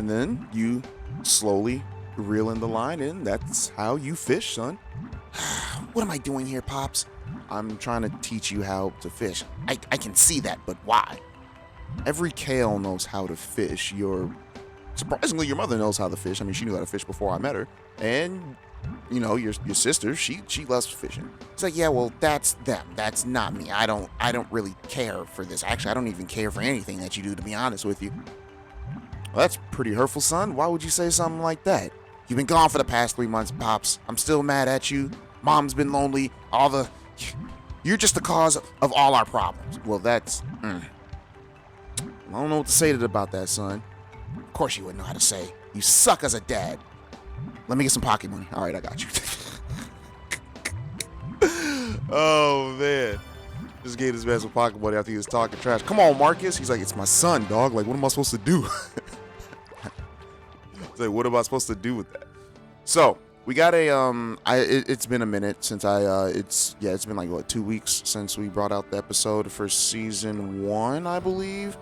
and then you slowly reel in the line in. That's how you fish, son. What am I doing here, Pops? I'm trying to teach you how to fish. I can see that, but why? Every Kale knows how to fish. Surprisingly, your mother knows how to fish. I mean, she knew how to fish before I met her. And, you know, your sister, she loves fishing. It's like, yeah, well, that's them. That's not me. I don't really care for this. Actually, I don't even care for anything that you do, to be honest with you. Well, that's pretty hurtful, son. Why would you say something like that? You've been gone for the past 3 months, Pops. I'm still mad at you. Mom's been lonely. You're just the cause of all our problems. Well, that's... I don't know what to say about that, son. Of course you wouldn't know how to say. You suck as a dad. Let me get some pocket money. All right, I got you. Oh, man. Just gave this man some pocket money after he was talking trash. Come on, Marcus. He's like, it's my son, dog. Like, what am I supposed to do? It's like, what am I supposed to do with that? So, we got it's been a minute since it's been like, what, 2 weeks since we brought out the episode for season 1, I believe.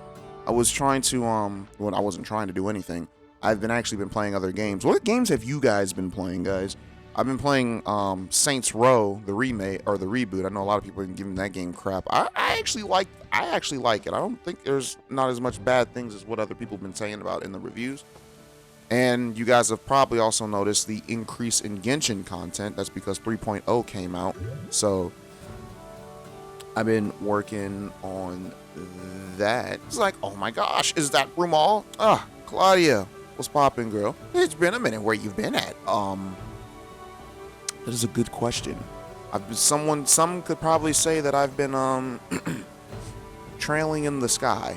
I was trying to, I wasn't trying to do anything. I've been playing other games. What games have you guys been playing, guys? I've been playing Saints Row, the remake or the reboot. I know a lot of people have been giving that game crap. I actually like it. I don't think there's not as much bad things as what other people have been saying about in the reviews. And you guys have probably also noticed the increase in Genshin content. That's because 3.0 came out. So I've been working on that. It's like, oh my gosh, is that Brumal? Claudia, what's poppin', girl? It's been a minute. Where you've been at? That is a good question. Some could probably say that I've been trailing in the sky.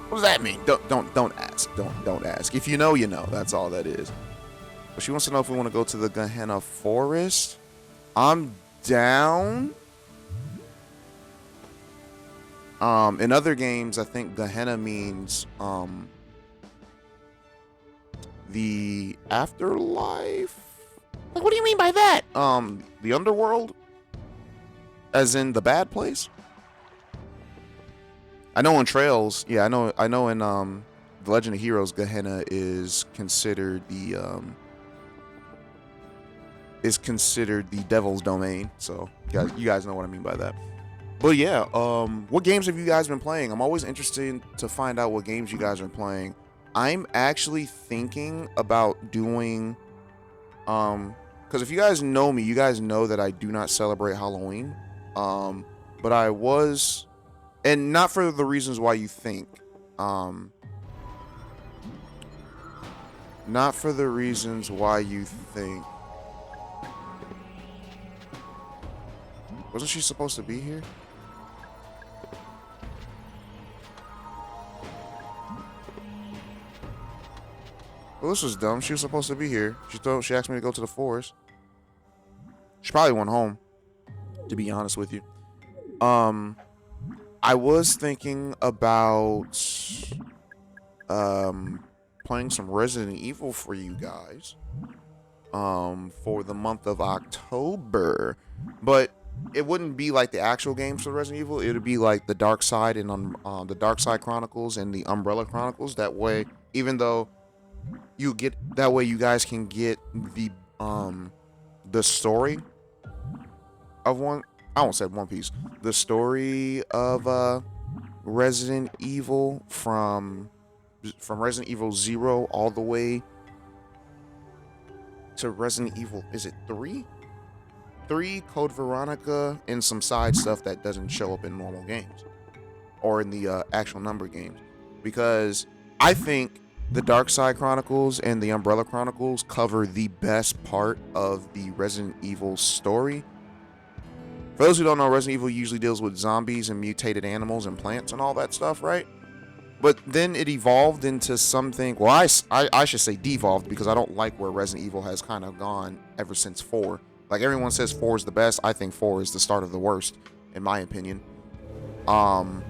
What does that mean? Don't ask. Don't ask. If you know, you know. That's all that is. But she wants to know if we want to go to the Gehenna Forest. I'm down. In other games, I think Gehenna means the afterlife. Like, what do you mean by that? The underworld, as in the bad place. I know in Trails, yeah, I know in The Legend of Heroes, Gehenna is considered the devil's domain. So you guys know what I mean by that. But yeah, what games have you guys been playing? I'm always interested to find out what games you guys are playing. I'm actually thinking about doing, because if you guys know me, you guys know that I do not celebrate Halloween. But I was, and not for the reasons why you think. Not for the reasons why you think. Wasn't she supposed to be here? Well, this was dumb. She was supposed to be here. She asked me to go to the forest. She probably went home, to be honest with you. I was thinking about playing some Resident Evil for you guys for the month of October, but it wouldn't be like the actual games for Resident Evil. It would be like the Dark Side and the Dark Side Chronicles and the Umbrella Chronicles. That way, even though you guys can get the story of One Piece. The story of Resident Evil from Resident Evil 0 all the way to Resident Evil, is it 3? 3, Code Veronica, and some side stuff that doesn't show up in normal games or in the actual number games, because I think the Dark Side Chronicles and the Umbrella Chronicles cover the best part of the Resident Evil story. For those who don't know, Resident Evil usually deals with zombies and mutated animals and plants and all that stuff, right? But then it evolved into something, well, I should say devolved, because I don't like where Resident Evil has kind of gone ever since 4. Like, everyone says 4 is the best. I think 4 is the start of the worst, in my opinion. But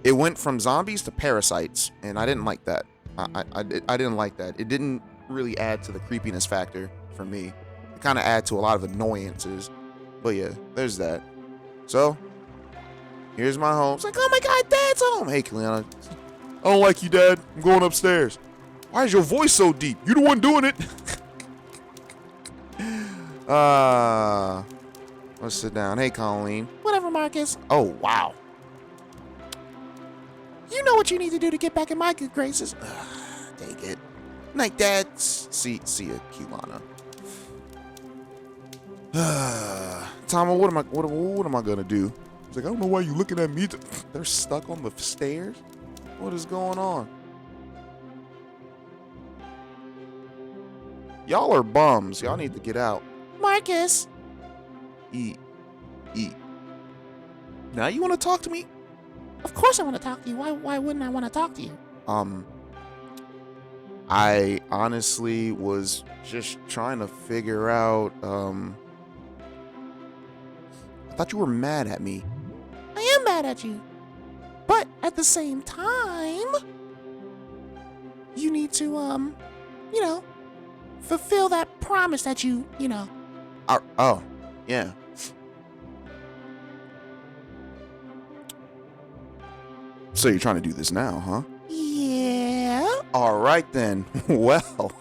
it went from zombies to parasites, and I didn't like that. I didn't like that. It didn't really add to the creepiness factor for me. It kind of add to a lot of annoyances. But yeah, there's that. So, here's my home. It's like, oh my god, Dad's home. Hey, Kiliana. I don't like you, Dad. I'm going upstairs. Why is your voice so deep? You the one doing it. Let's sit down. Hey, Colleen. Whatever, Marcus. Oh, wow. You know what you need to do to get back in my good graces. Take it. Night, Dad. See ya, Keelana. Tama, what am I gonna do? He's like, I don't know why you looking at me. They're stuck on the stairs. What is going on? Y'all are bums. Y'all need to get out. Marcus. Eat. Now you want to talk to me? Of course I want to talk to you. Why wouldn't I want to talk to you? I honestly was just trying to figure out, I thought you were mad at me. I am mad at you. But at the same time, you need to, fulfill that promise that you know. Oh, yeah. So you're trying to do this now, huh? Yeah. All right, then. Well.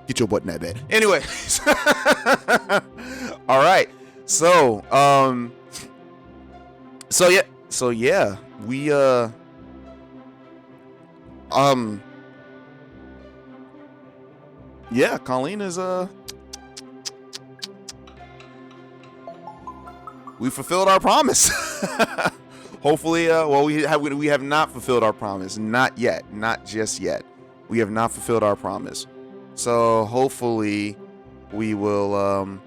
Get your butt in that bed. Anyway. All right. So yeah. We, yeah, Colleen is, we fulfilled our promise. Hopefully, we have not fulfilled our promise. Not yet. Not just yet. We have not fulfilled our promise. So hopefully we will,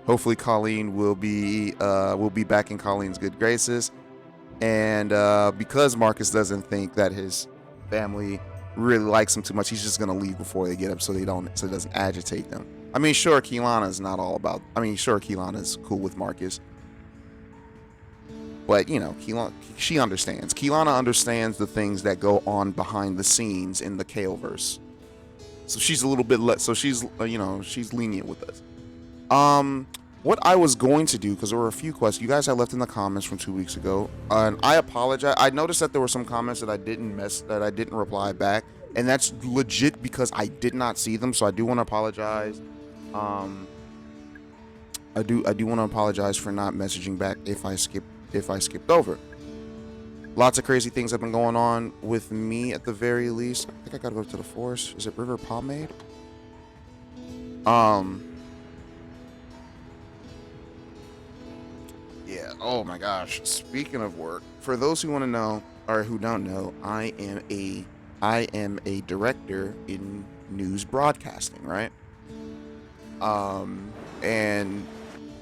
hopefully Colleen will be back in Colleen's good graces. And, because Marcus doesn't think that his family really likes him too much, he's just going to leave before they get up so it doesn't agitate them. I mean, sure, Keelana's cool with Marcus. But, she understands. Keelana understands the things that go on behind the scenes in the Kaleverse. So she's a little bit she's lenient with us. What I was going to do, because there were a few questions you guys had left in the comments from 2 weeks ago, and I apologize. I noticed that there were some comments that I didn't reply back, and that's legit because I did not see them. So I do want to apologize. I do want to apologize for not messaging back if I skipped over. Lots of crazy things have been going on with me at the very least. I think I gotta go to the forest. Is it River Pomade? Yeah, oh my gosh. Speaking of work, for those who want to know or who don't know, I am a director in news broadcasting, right? And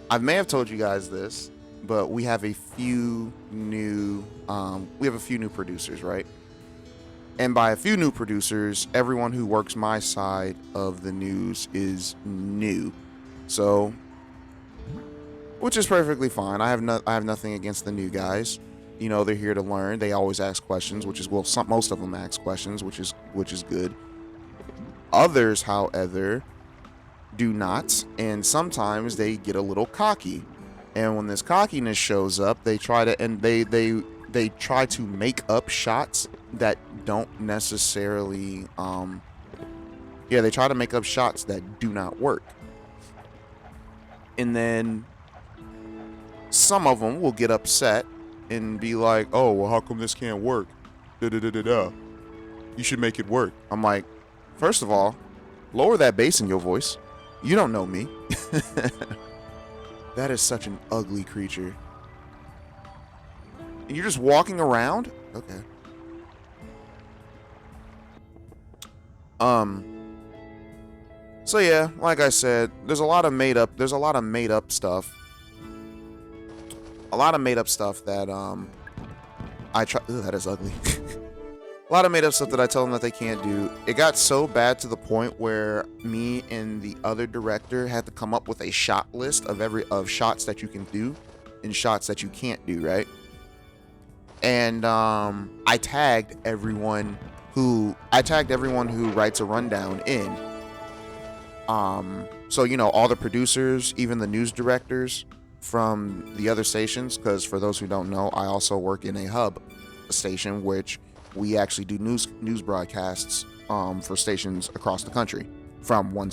I may have told you guys this, but we have a few new producers, right? And by a few new producers, everyone who works my side of the news is new. So, which is perfectly fine. I have nothing against the new guys. They're here to learn. They always ask questions, most of them ask questions, which is good. Others, however, do not, and sometimes they get a little cocky. And when this cockiness shows up, they try to make up shots that don't necessarily they try to make up shots that do not work. And then some of them will get upset and be like, "Oh, well, how come this can't work? You should make it work." I'm like, first of all, lower that bass in your voice. You don't know me. That is such an ugly creature. And you're just walking around? Okay. So yeah, like I said, there's a lot of made up stuff. A lot of made up stuff that I try. Ooh, that is ugly. A lot of made up stuff that I tell them that they can't do. It got so bad to the point where me and the other director had to come up with a shot list of shots that you can do and shots that you can't do, right? And I tagged everyone who writes a rundown in. So all the producers, even the news directors from the other stations, because for those who don't know, I also work in a hub station, which we actually do news broadcasts for stations across the country from one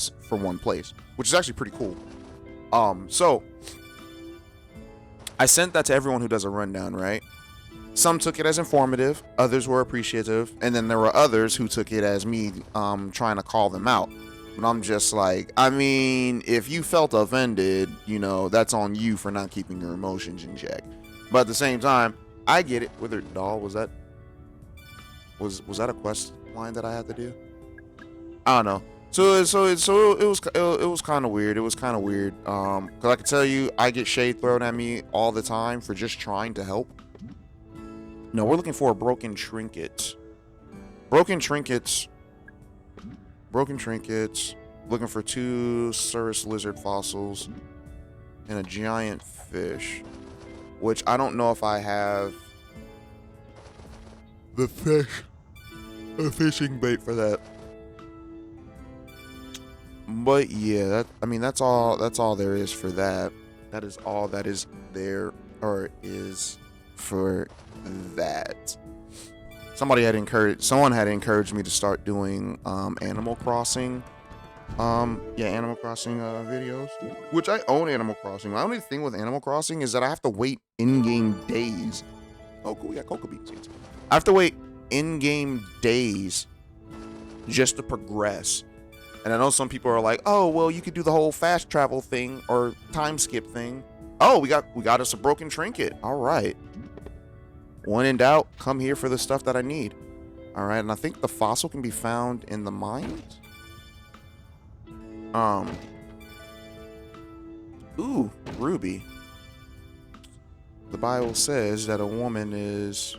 place, which is actually pretty cool. So I sent that to everyone who does a rundown, right? Some took it as informative, others were appreciative, and then there were others who took it as me trying to call them out. But I'm just like, I mean, if you felt offended, that's on you for not keeping your emotions in check. But at the same time, I get it. Withered Doll, was that a quest line that I had to do? I don't know. So it was kind of weird. It was kind of weird. Cause I can tell you, I get shade thrown at me all the time for just trying to help. No, we're looking for a broken trinket. Broken trinkets. Looking for 2 Cirrus lizard fossils and a giant fish, which I don't know if I have the fishing bait for that. But yeah, that's all there is for that. That is all that is there or is for that. Someone had encouraged me to start doing Animal Crossing Animal Crossing videos, which I own Animal Crossing. My only thing with Animal Crossing is that I have to wait in-game days. Oh cool, we got cocoa bean seeds. I have to wait in-game days just to progress. And I know some people are like, oh well, you could do the whole fast travel thing or time skip thing. Oh, we got us a broken trinket. All right. When in doubt, come here for the stuff that I need. All right, and I think the fossil can be found in the mines. Ooh, ruby. The Bible says that a woman is,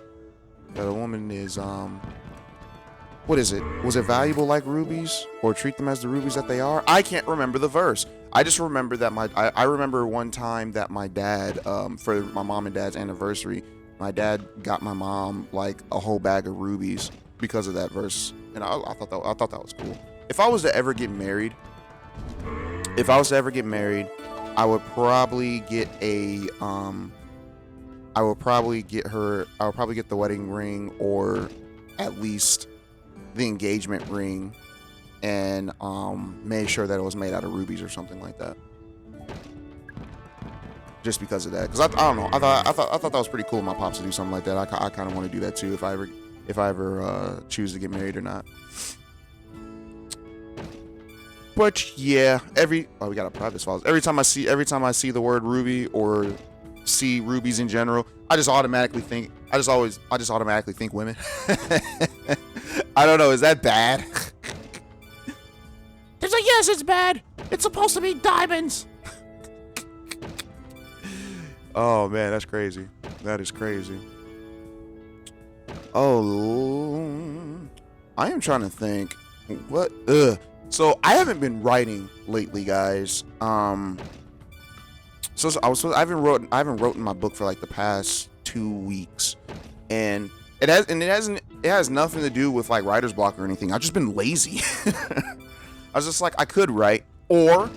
what is it? Was it valuable like rubies, or treat them as the rubies that they are? I can't remember the verse. I just remember that I remember one time that my dad, for my mom and dad's anniversary, my dad got my mom like a whole bag of rubies because of that verse, and I thought that was cool. If I was to ever get married, I would probably get the wedding ring, or at least the engagement ring, and made sure that it was made out of rubies or something like that. Just because of that, because I don't know, I thought that was pretty cool of my pops to do something like that. I kind of want to do that too if I ever choose to get married or not. But yeah, we got a private files. Every time I see the word ruby or see rubies in general, I just automatically think women. I don't know, is that bad? There's like, yes, it's bad. It's supposed to be diamonds. Oh man, that's crazy. That is crazy. Oh, I am trying to think. What? So I haven't been writing lately, guys. I haven't written my book for like the past 2 weeks, and it has nothing to do with like writer's block or anything. I've just been lazy. I was just like, I could write, or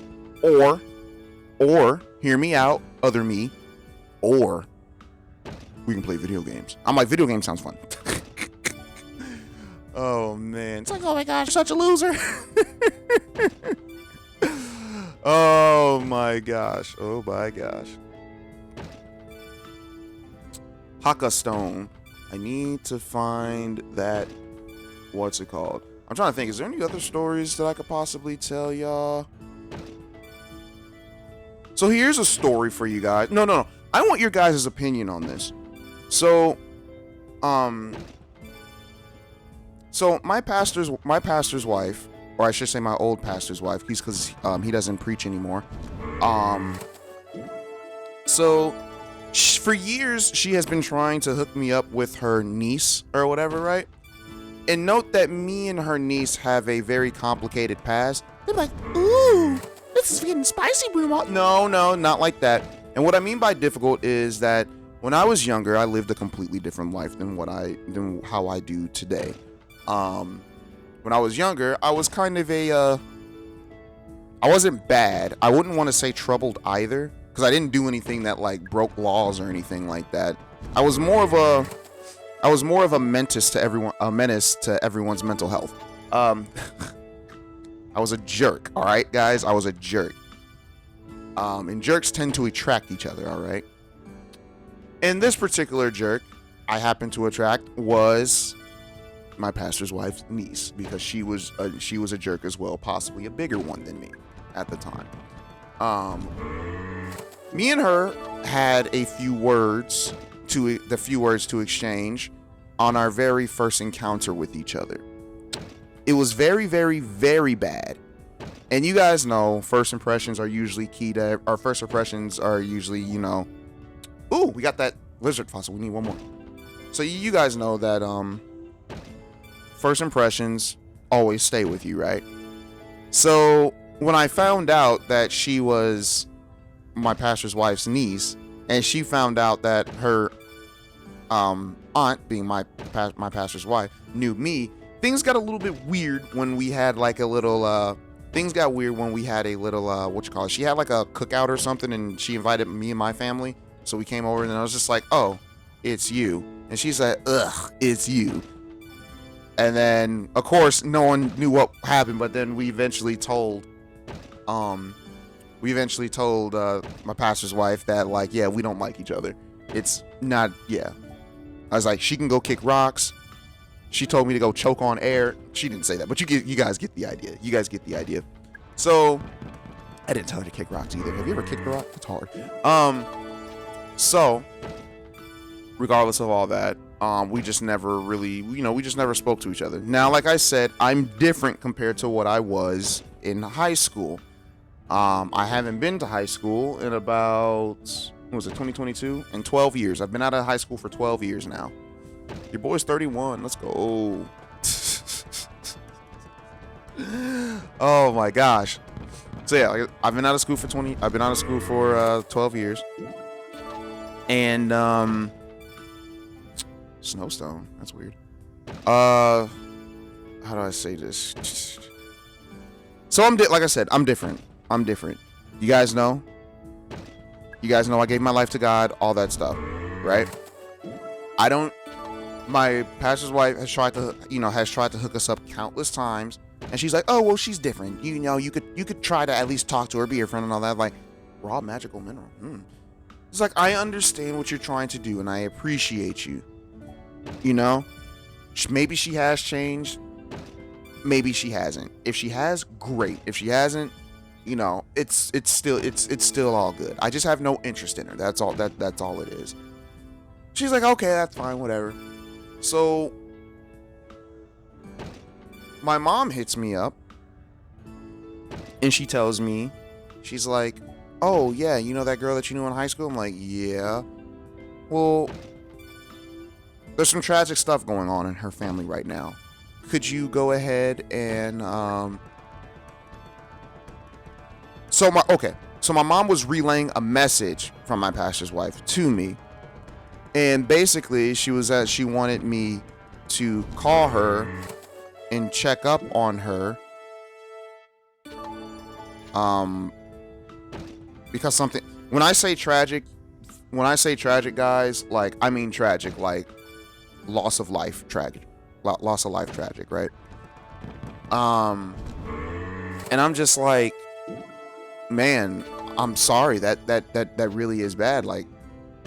hear me out, other me. Or we can play video games. I'm like, video games sounds fun. Oh man, it's like, oh my gosh, you're such a loser. Oh my gosh. Haka Stone. I need to find that. What's it called? I'm trying to think. Is there any other stories that I could possibly tell y'all? So here's a story for you guys. No. I want your guys' opinion on this. So my pastor's wife, or I should say my old pastor's wife, because he doesn't preach anymore. For years she has been trying to hook me up with her niece or whatever, right? And note that me and her niece have a very complicated past. They're like, ooh, this is getting spicy, Brumal. No, not like that. And what I mean by difficult is that when I was younger, I lived a completely different life than how I do today. When I was younger, I was kind of I wasn't bad. I wouldn't want to say troubled either, because I didn't do anything that like broke laws or anything like that. I was more of a menace to everyone's mental health. I was a jerk. All right, guys, I was a jerk. And jerks tend to attract each other. All right. And this particular jerk I happened to attract was my pastor's wife's niece, because she was a jerk as well, possibly a bigger one than me at the time. Me and her had a few words to exchange on our very first encounter with each other. It was very, very, very bad. And you guys know first impressions are usually key to our first impressions are usually, ooh, we got that lizard fossil. We need one more. So you guys know that first impressions always stay with you, right? So when I found out that she was my pastor's wife's niece, and she found out that her aunt, being my pastor's wife, knew me, things got a little bit weird when we had like a little things got weird when we had a little she had like a cookout or something, and she invited me and my family. So we came over, and then I was just like, oh, it's you. And she's like, ugh, it's you. And then, of course, no one knew what happened, but then we eventually told my pastor's wife that, like, yeah, we don't like each other. It's not, yeah. I was like, she can go kick rocks. She told me to go choke on air. She didn't say that, but you guys get the idea. You guys get the idea. So, I didn't tell her to kick rocks either. Have you ever kicked a rock? It's hard. So, regardless of all that, we just never really, we just never spoke to each other. Now, like I said, I'm different compared to what I was in high school. I haven't been to high school in about, 2022? In 12 years. I've been out of high school for 12 years now. Your boy's 31. Let's go. Oh my gosh. So yeah, I've been out of school for 12 years. And Snowstone. That's weird. How do I say this? So like I said, I'm different. You guys know I gave my life to God, all that stuff, right? My pastor's wife has tried to hook us up countless times, and she's like, oh, well, she's different. You could try to at least talk to her, be her friend and all that. Like, raw magical mineral. It's like, I understand what you're trying to do, and I appreciate you. Maybe she has changed. Maybe she hasn't. If she has, great. If she hasn't, it's still all good. I just have no interest in her. That's all it is. She's like, okay, that's fine, whatever. So my mom hits me up, and she tells me, she's like, oh yeah, that girl that you knew in high school? I'm like, yeah. Well, there's some tragic stuff going on in her family right now. Could you go ahead and So my mom was relaying a message from my pastor's wife to me, and basically she wanted me to call her and check up on her, because something. When I say tragic, guys, like, I mean tragic, like loss of life tragic, right? And I'm just like, man, I'm sorry, that really is bad. Like,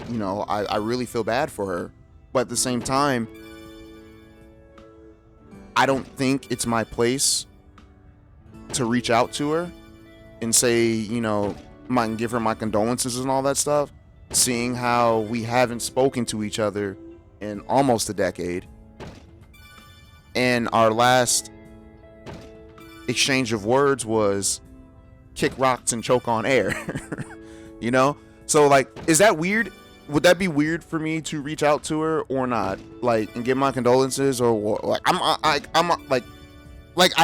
I really feel bad for her, but at the same time, I don't think it's my place to reach out to her and say, give her my condolences and all that stuff, seeing how we haven't spoken to each other in almost a decade, and our last exchange of words was kick rocks and choke on air. So, like, is that weird? Would that be weird for me to reach out to her or not, like, and give my condolences, or like I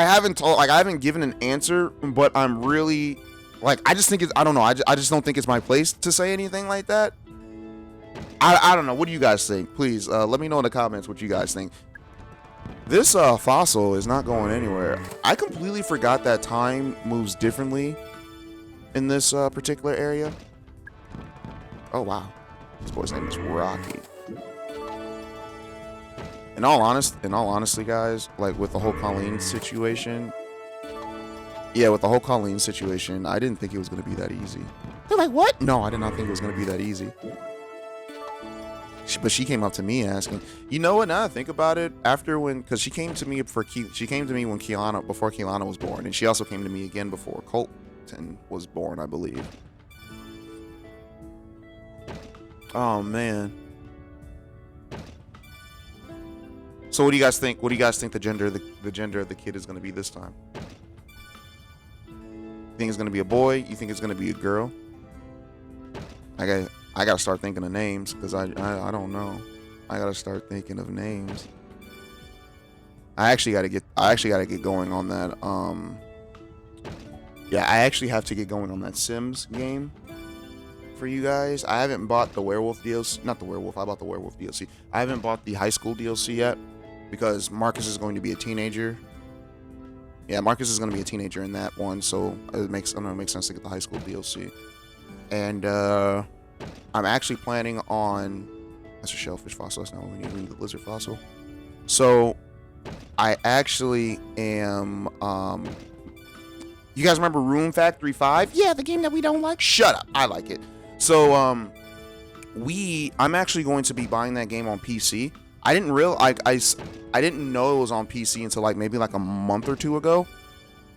haven't given an answer, but I'm really, like, I just think it's, I don't know, I just don't think it's my place to say anything like that. I don't know. What do you guys think? Please let me know in the comments what you guys think. This fossil is not going anywhere. I completely forgot that time moves differently in this particular area. Oh, wow. This boy's name is Rocky. In all honesty, guys, like with the whole Colleen situation, yeah, with the whole Colleen situation, I didn't think it was going to be that easy. They're like, what? No, I did not think it was going to be that easy. But she came up to me asking, you know what? Now I think about it, because she came to me when before Kiana was born, and she also came to me again before Colton was born, I believe. Oh man. So what do you guys think? What do you guys think the gender of the kid is going to be this time? You think it's going to be a boy? You think it's going to be a girl? I got to start thinking of names because I don't know. I got to start thinking of names. I actually got to get going on that. Yeah, I actually have to get going on that Sims game for you guys. I haven't bought the werewolf DLC. Not the werewolf. I bought the werewolf DLC. I haven't bought the high school DLC yet because Marcus is going to be a teenager. Yeah, Marcus is going to be a teenager in that one, so it makes sense to get the high school DLC. And I'm actually planning on. That's a shellfish fossil. That's not what we need. We need the lizard fossil. So I actually am. You guys remember Room Factory 5? Yeah, the game that we don't like. Shut up. I like it. So I'm actually going to be buying that game on PC. I didn't I didn't know it was on PC until like maybe like a month or two ago.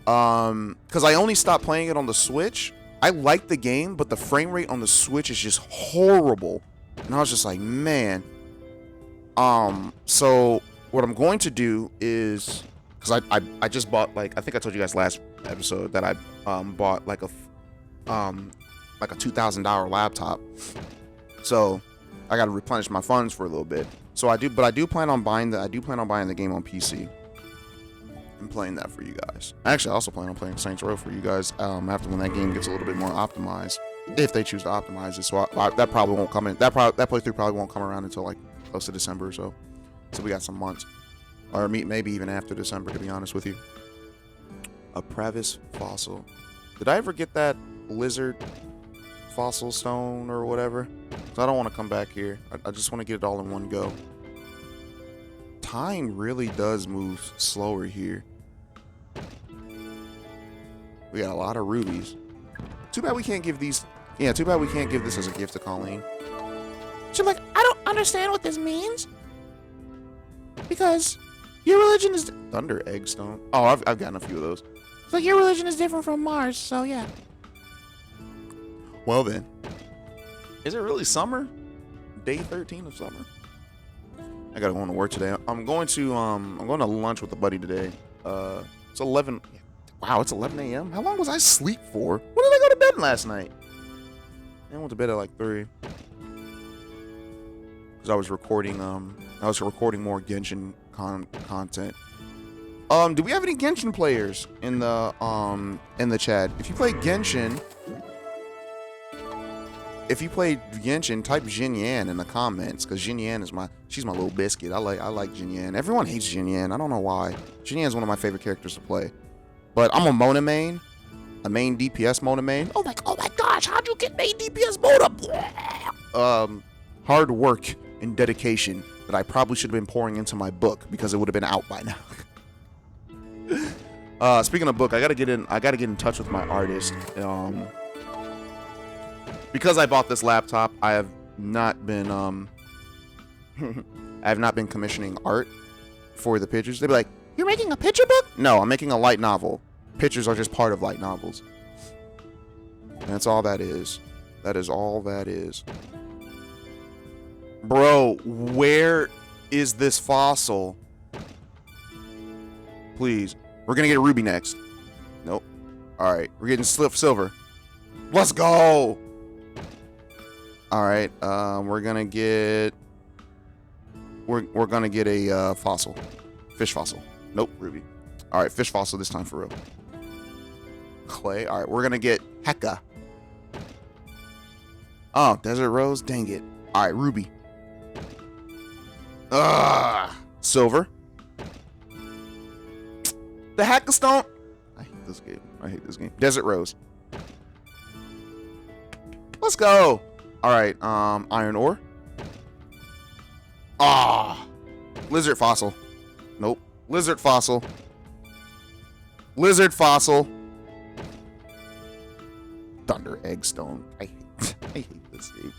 Because I only stopped playing it on the Switch. I like the game, but the frame rate on the Switch is just horrible. And I was just like, man. So what I'm going to do is, because I just bought, like, I think I told you guys last episode that I bought like a $2,000 laptop. So I got to replenish my funds for a little bit. So I do plan on buying the game on PC and playing that for you guys. Actually, I also plan on playing Saints Row for you guys after when that game gets a little bit more optimized, if they choose to optimize it. So that probably won't come in. That playthrough probably won't come around until like close to December or so. So we got some months, or maybe even after December, to be honest with you. A Previs fossil. Did I ever get that lizard fossil stone or whatever? So I don't want to come back here. I just want to get it all in one go. Time really does move slower here. We got a lot of rubies. Too bad we can't give these. Yeah, too bad we can't give this as a gift to Colleen. She's like, I don't understand what this means. Because your religion is thunder eggstone. Oh, I've gotten a few of those. It's like your religion is different from Mars, so yeah. Well then, is it really summer? Day 13 of summer. I gotta go to work today. I'm going to lunch with a buddy today. It's 11. Wow, it's 11 a.m. How long was I asleep for? When did I go to bed last night? I went to bed at like 3. Because I was recording more Genshin content. Do we have any Genshin players in the chat? If you play Genshin, type Jinyan in the comments, because Jinyan is she's my little biscuit. I like Jinyan. Everyone hates Jinyan. I don't know why. Jinyan is one of my favorite characters to play. But I'm a Mona main. A main DPS Mona main. Oh my gosh, how'd you get main DPS Mona? Hard work and dedication that I probably should have been pouring into my book, because it would have been out by now. Speaking of book, I gotta get in touch with my artist. Because I bought this laptop, I have not been commissioning art for the pictures. They'd be like, "You're making a picture book?" No, I'm making a light novel. Pictures are just part of light novels. And that's all that is. That is all that is. Bro, where is this fossil? Please. We're gonna get a ruby next. Nope. Alright, we're getting silver. Let's go! Alright, we're gonna get a fossil. Fish fossil. Nope, ruby. Alright, fish fossil this time for real. Clay. Alright, we're gonna get Heka. Oh, desert rose? Dang it. Alright, ruby. Silver. The Heka stone. I hate this game. Desert rose. Let's go. All right, iron ore. Ah, lizard fossil. Nope. Lizard fossil. Lizard fossil. Thunder eggstone. I hate this game.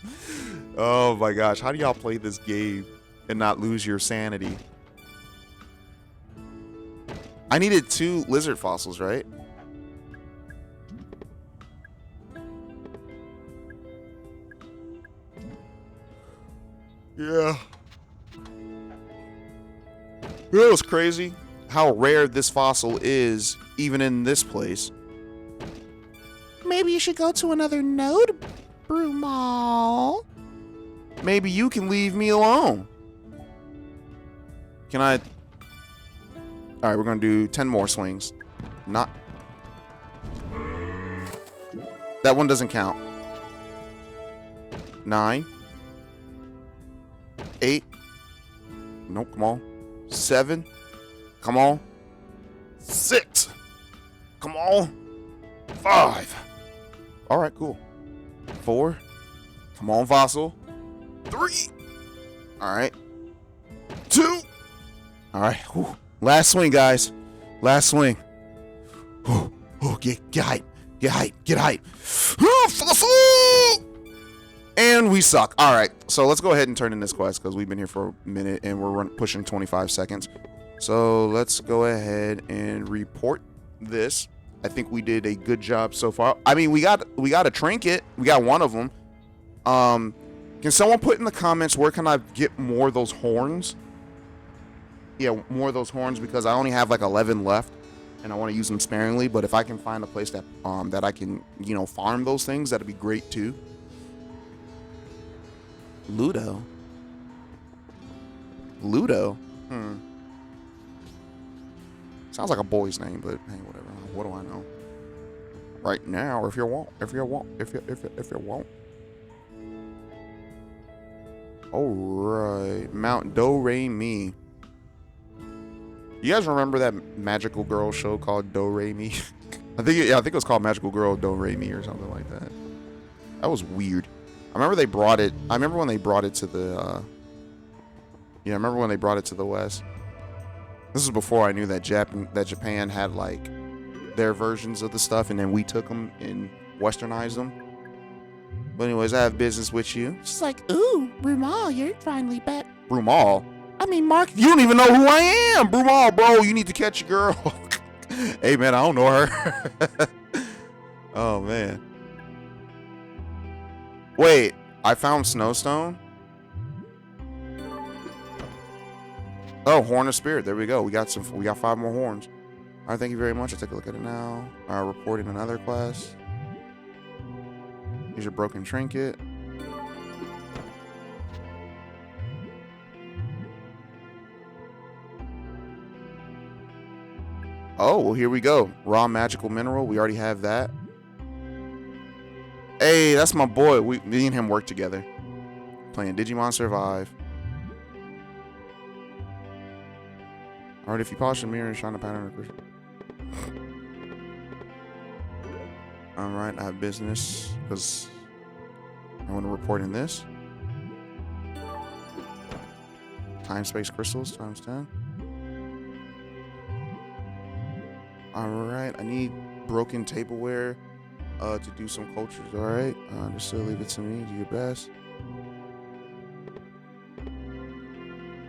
Oh my gosh, how do y'all play this game and not lose your sanity? I needed 2 lizard fossils, right? Yeah. You know what's crazy? How rare this fossil is, even in this place. Maybe you should go to another node, Brumal. Maybe you can leave me alone. Can I? Alright, we're gonna do 10 more swings. Not. That one doesn't count. 9. 8. Nope, come on. 7. Come on. 6. Come on. 5. Alright, cool. 4. Come on, fossil. 3. Alright. 2. Alright. Last swing, guys. Last swing. Get hype. Get hype. Get hype. Fossil! And we suck. Alright, so let's go ahead and turn in this quest because we've been here for a minute and we're pushing 25 seconds. So let's go ahead and report this. I think we did a good job so far. I mean, we got a trinket. We got one of them. Can someone put in the comments where can I get more of those horns? Yeah, more of those horns because I only have like 11 left and I want to use them sparingly. But if I can find a place that that I can, you know, farm those things, that'd be great too. Ludo. Sounds like a boy's name, but hey, whatever. What do I know? Right now, if you want. All right, Mount Do Re Mi. You guys remember that magical girl show called Do Re Mi? I think it was called Magical Girl Do Re Mi or something like that. That was weird. I remember they brought it. I remember when they brought it to the. Yeah, I remember when they brought it to the West. This is before I knew that Japan had like their versions of the stuff, and then we took them and westernized them. But anyways, I have business with you. She's like, ooh, Brumal, you're finally back. Brumal? I mean, Mark, you don't even know who I am. Brumal, bro, you need to catch a girl. Hey, man, I don't know her. Oh, man. Wait, I found Snowstone? Oh, Horn of Spirit. There we go. We got 5 more horns. All right, thank you very much. I'll take a look at it now. Reporting another quest. Here's your broken trinket. Oh, well, here we go. Raw magical mineral. We already have that. Hey, that's my boy. Me and him work together. Playing Digimon Survive. Alright, if you polish the mirror and shine the pattern. Alright, I have business because I want to report in this. Time space crystals times 10. Alright, I need broken tableware to do some cultures. Alright, just still leave it to me. Do your best.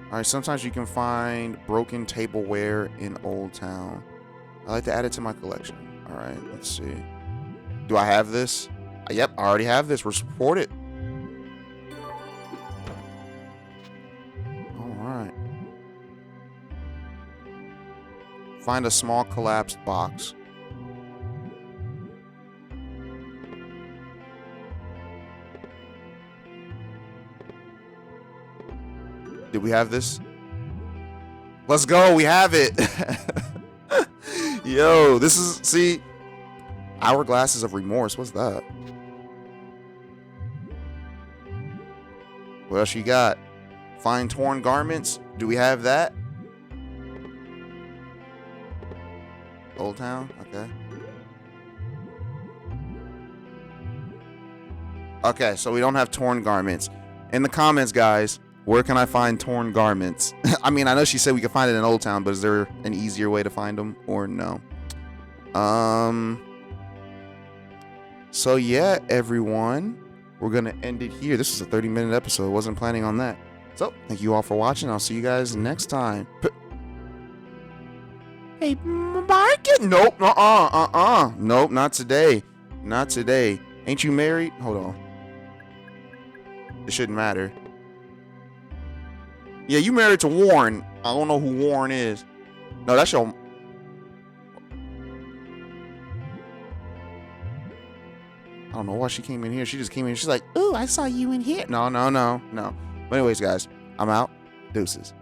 Alright, sometimes you can find broken tableware in Old Town. I like to add it to my collection. Alright, let's see. Do I have this? Yep, I already have this. Report it. Alright. Find a small collapsed box. Did we have this? Let's go. We have it. Yo, this is, see, Hourglasses of Remorse. What's that? What else you got? Find torn garments. Do we have that? Old Town. Okay. Okay, so we don't have torn garments. In the comments, guys, where can I find torn garments? I mean, I know she said we could find it in Old Town, but is there an easier way to find them or no? So yeah, everyone, we're gonna end it here. This is a 30-minute episode. Wasn't planning on that. So thank you all for watching. I'll see you guys next time. Hey, Market. Nope. Nope, not today. Not today. Ain't you married? Hold on. It shouldn't matter. Yeah, you married to Warren. I don't know who Warren is. No, that's your... I don't know why she came in here. She just came in. She's like, ooh, I saw you in here. No. But anyways, guys, I'm out. Deuces.